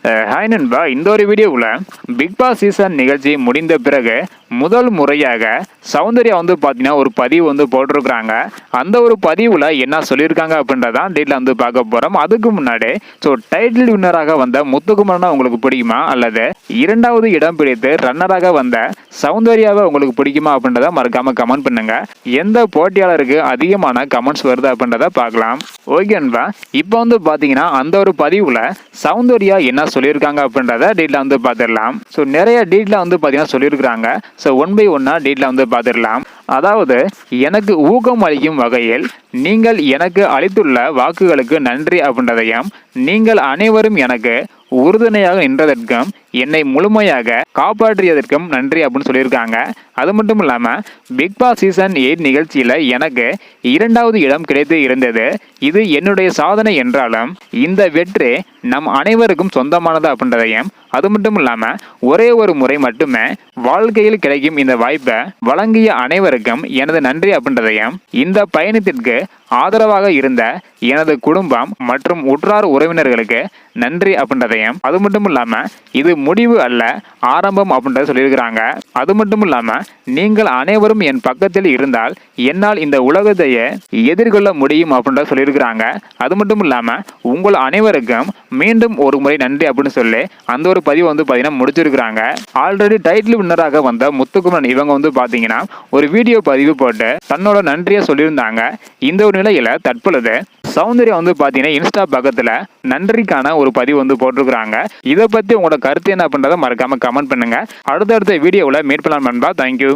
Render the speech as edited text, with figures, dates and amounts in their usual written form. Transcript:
Hi நண்பா, இந்த ஒரு வீடியோவில் பிக் பாஸ் சீசன் நிகழ்ச்சி முடிந்த பிறகு முதல் முறையாக சௌந்தர்யா பார்த்தீங்கன்னா ஒரு பதிவு போட்டிருக்கிறாங்க. அந்த ஒரு பதிவில் என்ன சொல்லியிருக்காங்க அப்படின்றதான் டீட்டெயில் பார்க்க போகிறோம். அதுக்கு முன்னாடி டைட்டில் வின்னராக வந்த முத்துக்குமரனை உங்களுக்கு பிடிக்குமா, அல்லது இரண்டாவது இடம் பிடித்து ரன்னராக வந்த சௌந்தர்யாவை உங்களுக்கு பிடிக்குமா அப்படின்றத மறக்காம கமெண்ட் பண்ணுங்க. எந்த போட்டியாளருக்கு அதிகமான கமெண்ட்ஸ் வருது அப்படின்றத பார்க்கலாம். ஓகே நண்பா, இப்போ பார்த்தீங்கன்னா அந்த ஒரு பதிவில் சௌந்தர்யா என்ன சொல்லியிருக்காங்க அப்படின்றத டீட்டெயில் பார்த்துடலாம். நிறைய டீட்டெயில் பார்த்தீங்கன்னா சொல்லியிருக்கிறாங்க. ஒன் பை ஒன்னா டீட்டெயில் பார்த்துடலாம். அதாவது, எனக்கு ஊக்கம் அளிக்கும் வகையில் நீங்கள் எனக்கு அளித்துள்ள வாக்குகளுக்கு நன்றி அப்படின்றதையும், நீங்கள் அனைவரும் எனக்கு உறுதுணையாக நின்றதற்கும், என்னை முழுமையாக காப்பாற்றியதற்கும் நன்றி அப்படின்னு சொல்லியிருக்காங்க. அது மட்டும் இல்லாமல் பிக் பாஸ் சீசன் 8 நிகழ்ச்சியில் எனக்கு 2வது இடம் கிடைத்து இருந்தது. இது என்னுடைய சாதனை என்றாலும் இந்த வெற்றி நம் அனைவருக்கும் சொந்தமானது அப்படின்றதையும், அது மட்டும் இல்லாமல் ஒரே ஒரு முறை மட்டுமே வாழ்க்கையில் கிடைக்கும் இந்த வாய்ப்பை வழங்கிய அனைவருக்கும் எனது நன்றி அப்படின்றதையும், இந்த பயணத்திற்கு ஆதரவாக இருந்த எனது குடும்பம் மற்றும் உற்றார் உறவினர்களுக்கு நன்றி அப்படின்றதையும், அது மட்டும் இல்லாமல் இது முடிவு அல்ல, ஆரம்பம் அப்படின்றத சொல்லியிருக்கிறாங்க. அது மட்டும் இல்லாமல் நீங்கள் அனைவரும் என் பக்கத்தில் இருந்தால் என்னால் இந்த உலகத்தையே எதிர்கொள்ள முடியும் அப்படின்றத சொல்லியிருக்கிறாங்க. அது மட்டும் இல்லாமல் உங்கள் அனைவருக்கும் மீண்டும் ஒரு முறை நன்றி அப்படின்னு சொல்லி அந்த ஒரு பதிவு பார்த்தீங்கன்னா முடிச்சிருக்கிறாங்க. ஆல்ரெடி டைட்டில் வின்னராக வந்த முத்துக்குமரன் இவங்க பார்த்தீங்கன்னா ஒரு வீடியோ பதிவு போட்டு தன்னோட நன்றியை சொல்லியிருந்தாங்க. இந்த ஒரு நிலையில தற்பொழுது சௌந்தர்யா பார்த்தீங்கன்னா இன்ஸ்டா பக்கத்தில் நன்றிக்கான ஒரு பதிவு போட்டிருக்கிறாங்க. இதை பற்றி உங்களோட கருத்து என்ன அப்படின்றத மறக்காம கமெண்ட் பண்ணுங்க. அடுத்தடுத்த வீடியோவில் மீட் பண்ணலாம் நண்பா. தேங்க்யூ.